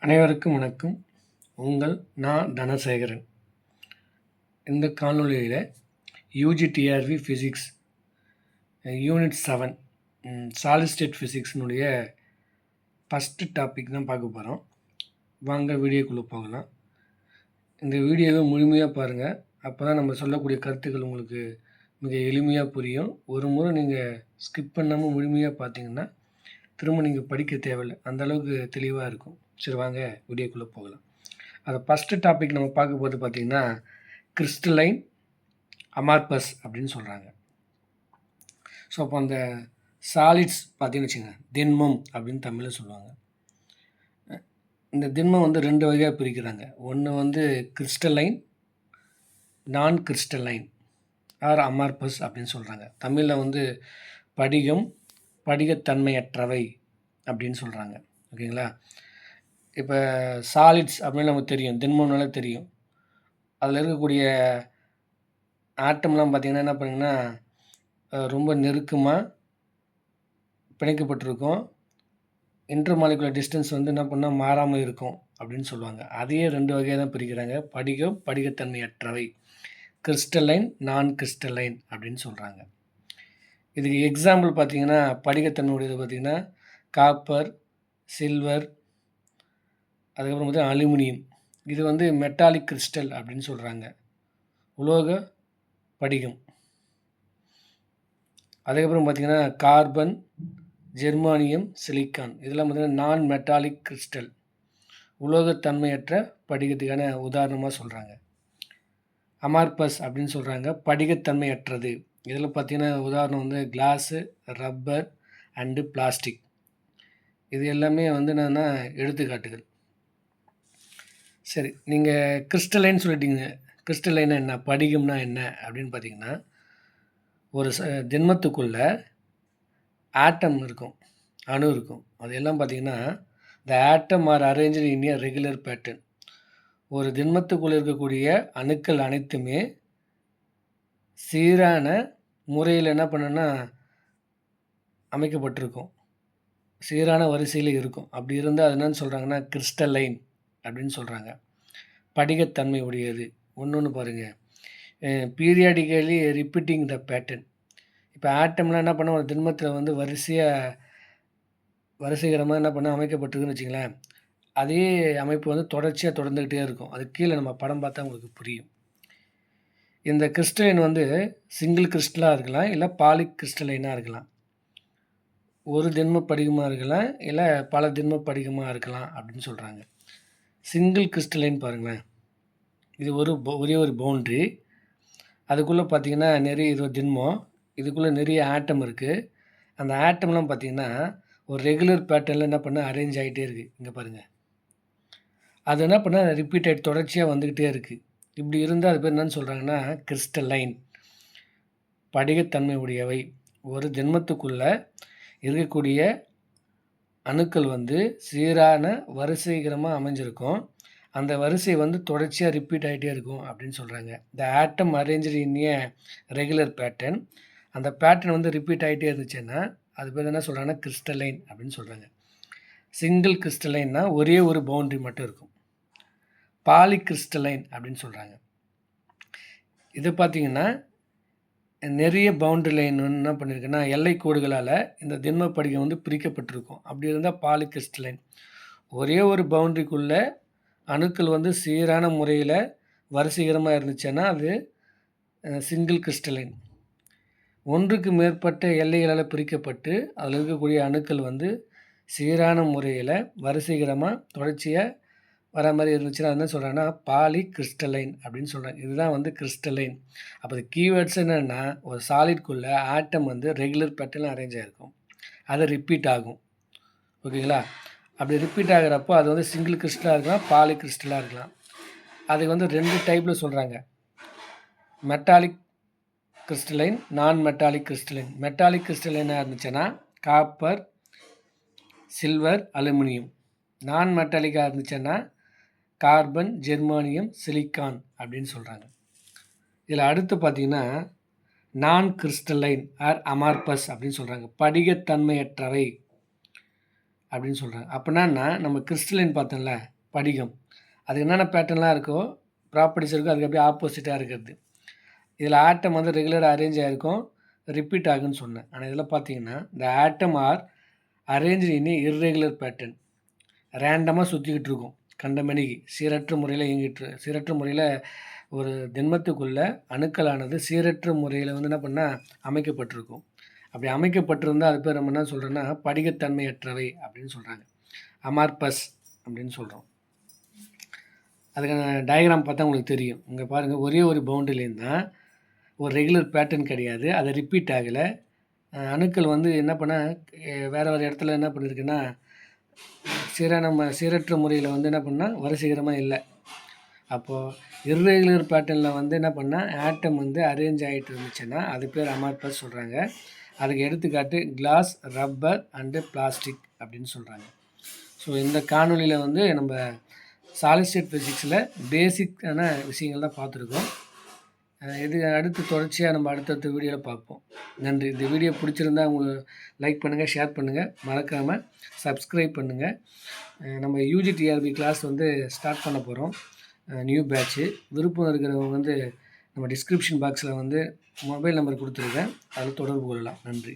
அனைவருக்கும் வணக்கம். உங்கள் தனசேகரன். இந்த காணொளியில் UGTRB physics unit 7 solid state ஃபிசிக்ஸ்னுடைய ஃபஸ்ட்டு டாபிக் தான் பார்க்க போகிறோம். வாங்க வீடியோக்குள்ளே போகலாம். இந்த வீடியோவை முழுமையாக பாருங்கள். அப்போ தான் நம்ம சொல்லக்கூடிய கருத்துக்கள் உங்களுக்கு மிக எளிமையாக புரியும். ஒரு முறை நீங்கள் ஸ்கிப் பண்ணாமல் முழுமையாக பார்த்தீங்கன்னா திரும்ப நீங்கள் படிக்க தேவையில்லை, அந்தளவுக்கு தெளிவாக இருக்கும். சரி, வாங்க வீடியோக்குள்ளே போகலாம். அதை ஃபஸ்ட்டு டாபிக் நம்ம பார்க்கும்போது பார்த்திங்கன்னா கிறிஸ்டலைன் அமார்பஸ் அப்படின்னு சொல்கிறாங்க. ஸோ அப்போ அந்த சாலிட்ஸ் பார்த்தீங்கன்னு வச்சுங்க, திண்மம் அப்படின்னு தமிழில் சொல்லுவாங்க. இந்த திண்மம் வந்து ரெண்டு வகையாக பிரிக்கிறாங்க. ஒன்று கிறிஸ்டலைன், நான் கிறிஸ்டலைன் ஆர் அமார்பஸ் அப்படின்னு சொல்கிறாங்க. தமிழில் படிகம், படிகத்தன்மையற்றவை அப்படின்னு சொல்கிறாங்க. ஓகேங்களா? இப்போ சாலிட்ஸ் அப்படின்னு நமக்கு தெரியும், திண்மம்னால தெரியும். அதில் இருக்கக்கூடிய ஆட்டம்லாம் பார்த்திங்கன்னா என்ன பண்ணிங்கன்னா ரொம்ப நெருக்கமாக பிணைக்கப்பட்டிருக்கும். இன்டர்மாலிகுலர் டிஸ்டன்ஸ் என்ன பண்ணால் மாறாமல் இருக்கும் அப்படின்னு சொல்லுவாங்க. அதையே ரெண்டு வகையாக தான் பிரிக்கிறாங்க. படிகம், படிகத்தன்மையற்றவை, கிறிஸ்டலைன், நான் கிறிஸ்டலைன் அப்படின்னு சொல்கிறாங்க. இதுக்கு எக்ஸாம்பிள் பார்த்திங்கன்னா படிகத்தன்மையுடையது பார்த்திங்கன்னா காப்பர், சில்வர், அதுக்கப்புறம் அலுமினியம். இது மெட்டாலிக் கிறிஸ்டல் அப்படின்னு சொல்கிறாங்க, உலோக படிகம். அதுக்கப்புறம் பார்த்திங்கன்னா கார்பன், ஜெர்மானியம், சிலிக்கான், இதெல்லாம் நான் மெட்டாலிக் கிறிஸ்டல், உலோகத்தன்மையற்ற படிகத்துக்கான உதாரணமாக சொல்கிறாங்க. அமார்பஸ் அப்படின்னு சொல்கிறாங்க, படிகத்தன்மையற்றது. இதில் பார்த்திங்கன்னா உதாரணம் கிளாஸு, ரப்பர் அண்டு பிளாஸ்டிக். இது எல்லாமே என்னென்னா எடுத்துக்காட்டுகள். சரி, நீங்கள் கிறிஸ்டலைன்னு சொல்லிட்டீங்க. கிறிஸ்டலைனா என்ன, படிகம்னா என்ன அப்படின்னு பார்த்தீங்கன்னா, ஒரு திண்மத்துக்குள்ளே ஆட்டம் இருக்கும், அணு இருக்கும். அது எல்லாம் பார்த்திங்கன்னா the atom are arrange in a regular pattern. ஒரு திண்மத்துக்குள்ளே இருக்கக்கூடிய அணுக்கள் அனைத்துமே சீரான முறையில் என்ன பண்ணுன்னா அமைக்கப்பட்டிருக்கும், சீரான வரிசையில் இருக்கும். அப்படி இருந்தால் அது என்னன்னு சொல்கிறாங்கன்னா கிறிஸ்டலைன் அப்படின்னு சொல்கிறாங்க. படிகத்தன்மை உடையது. ஒன்று பாருங்கள், பீரியாடிக்கலி ரிப்பீட்டிங் த பேட்டர்ன். இப்போ ஆட்டம்லாம் என்ன பண்ண, ஒரு திண்மத்தில் வரிசைகரமாக என்ன பண்ண அமைக்கப்பட்டிருக்குன்னு வச்சுங்களேன். அதே அமைப்பு தொடர்ச்சியாக தொடர்ந்துக்கிட்டே இருக்கும். அது கீழே நம்ம படம் பார்த்தா உங்களுக்கு புரியும். இந்த கிறிஸ்டலைன் சிங்கிள் கிறிஸ்டலாக இருக்கலாம், இல்லை பாலிக் கிறிஸ்டலைனாக இருக்கலாம். ஒரு திண்ம படிகமாக இருக்கலாம், இல்லை பல திண்ம படிகமாக இருக்கலாம் அப்படின்னு சொல்கிறாங்க. சிங்கிள் கிறிஸ்டலைன் பாருங்களேன், இது ஒரே ஒரு பவுண்ட்ரி. அதுக்குள்ளே பார்த்திங்கன்னா இது ஒரு திண்மம், இதுக்குள்ளே நிறைய ஆட்டம் இருக்குது. அந்த ஆட்டம்லாம் பார்த்திங்கன்னா ஒரு ரெகுலர் பேட்டர்னில் என்ன பண்ண அரேஞ்ச் ஆகிட்டே இருக்குது. இங்கே பாருங்கள், அது என்ன பண்ணால் ரிப்பீட் ஆகிட்டு தொடர்ச்சியாக வந்துக்கிட்டே இருக்குது. இப்படி இருந்தால் அது பேர் என்னன்னு சொல்கிறாங்கன்னா கிறிஸ்டலைன், படிகத்தன்மை உடையவை. ஒரு திண்மத்துக்குள்ளே இருக்கக்கூடிய அணுக்கள் சீரான வரிசைகரமாக அமைஞ்சிருக்கும். அந்த வரிசை தொடர்ச்சியாக ரிப்பீட் ஆகிட்டே இருக்கும் அப்படின்னு சொல்கிறாங்க. The atom arrange in a regular pattern. அந்த பேட்டர்ன் ரிப்பீட் ஆகிட்டே இருந்துச்சுன்னா அது பேர் என்ன சொல்கிறாங்கன்னா கிறிஸ்டலைன் அப்படின்னு சொல்கிறாங்க. சிங்கிள் கிறிஸ்டலைன்னா ஒரே ஒரு பவுண்ட்ரி மட்டும் இருக்கும். பாலி கிறிஸ்டலைன் அப்படின்னு சொல்கிறாங்க. இது பார்த்திங்கன்னா நிறைய பவுண்டரி லைன் என்ன பண்ணியிருக்குன்னா எல்லை கோடுகளால் இந்த திண்ம படிகம் பிரிக்கப்பட்டிருக்கும். அப்படி இருந்தால் பாலிகிறிஸ்டலைன். ஒரே ஒரு பவுண்ட்ரிக்குள்ளே அணுக்கள் சீரான முறையில் வரிசைகரமாக இருந்துச்சுன்னா அது சிங்கிள் கிறிஸ்டலைன். ஒன்றுக்கு மேற்பட்ட எல்லைகளால் பிரிக்கப்பட்டு அதில் இருக்கக்கூடிய அணுக்கள் சீரான முறையில் வரிசைகரமாக தொடர்ச்சியாக வர மாதிரி இருந்துச்சுன்னா அது என்ன சொல்கிறாங்கன்னா பாலி கிறிஸ்டலைன் அப்படின்னு சொல்கிறாங்க. இதுதான் கிறிஸ்டலைன். அப்போ அது கீவேர்ட்ஸ் என்னென்னா, ஒரு சாலிட்குள்ளே ஆட்டம் ரெகுலர் பேட்டர்னில் அரேஞ்ச் ஆகிருக்கும், அது ரிப்பீட் ஆகும். ஓகேங்களா? அப்படி ரிப்பீட் ஆகிறப்போ அது சிங்கிள் கிறிஸ்டலாக இருக்கலாம், பாலி கிறிஸ்டலாக இருக்கலாம். அதுக்கு ரெண்டு டைப்பில் சொல்கிறாங்க, metallic crystalline, non metallic crystalline. Metallic கிறிஸ்டலைனாக இருந்துச்சுன்னா காப்பர், சில்வர், அலுமினியம். நான் மெட்டாலிக்காக இருந்துச்சுன்னா கார்பன், ஜெர்மானியம், சிலிக்கான் அப்படின்னு சொல்கிறாங்க. இதில் அடுத்து பார்த்திங்கன்னா நான் கிறிஸ்டலைன் ஆர் அமார்பஸ் அப்படின்னு சொல்கிறாங்க, படிகத்தன்மையற்றவை. அப்படின்னு சொல்கிறாங்க. அப்போனா நம்ம கிறிஸ்டலின் பார்த்தோம்ல படிகம், அது என்னென்ன பேட்டர்ன்லாம் இருக்கோ ப்ராப்பர்ட்டிஸ் இருக்கோ அதுக்கு அப்படியே ஆப்போசிட்டாக இருக்கிறது. இதில் ஆட்டம் வந்து ரெகுலராக அரேஞ்ச் ஆகிருக்கும், ரிப்பீட் ஆகுன்னு சொன்னேன். ஆனால் இதில் பார்த்தீங்கன்னா இந்த atom are arrange in irregular pattern, ரேண்டமாக சுற்றிக்கிட்டு இருக்கும், கண்டமேனிக்கு சீரற்ற முறையில் சீரற்ற முறையில் ஒரு திண்மத்துக்குள்ள அணுக்களானது சீரற்ற முறையில் வந்து என்ன பண்ணால் அமைக்கப்பட்டிருக்கும். அப்படி அமைக்கப்பட்டிருந்தால் அது பேர் நம்ம என்ன சொல்கிறோன்னா படிகத்தன்மையற்றவை அப்படின்னு சொல்கிறாங்க, அமார்பஸ் அப்படின்னு சொல்கிறோம். அதுக்கான டயக்ராம் பார்த்தா உங்களுக்கு தெரியும். இங்கே பாருங்கள், ஒரே ஒரு பவுண்டரிலேருந்து தான், ஒரு ரெகுலர் பேட்டர்ன் கிடையாது, அது ரிப்பீட் ஆகலை. அணுக்கள் வந்து என்ன பண்ணால் வேறு வேறு இடத்துல என்ன பண்ணியிருக்குன்னா சீரற்ற முறையில் வந்து என்ன பண்ணால் வரிசைகரமாக இல்லை. அப்போது இர்ரெகுலர் பேட்டர்னில் வந்து என்ன பண்ணால் ஆட்டம் வந்து அரேஞ்ச் ஆகிட்டு இருந்துச்சுன்னா அது பேர் அமார்பஸ் சொல்கிறாங்க. அதுக்கு எடுத்துக்காட்டு கிளாஸ், ரப்பர் அண்டு பிளாஸ்டிக் அப்படின்னு சொல்கிறாங்க. ஸோ இந்த காணொலியில் வந்து நம்ம சாலிட் ஸ்டேட் ஃபிசிக்ஸில் பேசிக்கான விஷயங்கள் தான் பார்த்துருக்கோம். இது அடுத்து தொடர்ச்சியாக நம்ம அடுத்தடுத்த வீடியோவில் பார்ப்போம். நன்றி. இந்த வீடியோ பிடிச்சிருந்தா உங்களுக்கு லைக் பண்ணுங்கள், ஷேர் பண்ணுங்கள், மறக்காமல் சப்ஸ்கிரைப் பண்ணுங்கள். நம்ம யூஜிடிஆர்பி கிளாஸ் வந்து ஸ்டார்ட் பண்ண போகிறோம், நியூ பேட்ச்சு. விருப்பம் இருக்கிறவங்க வந்து நம்ம டிஸ்கிரிப்ஷன் பாக்ஸில் வந்து மொபைல் நம்பர் கொடுத்துருக்கேன், அதில் தொடர்பு கொள்ளலாம். நன்றி.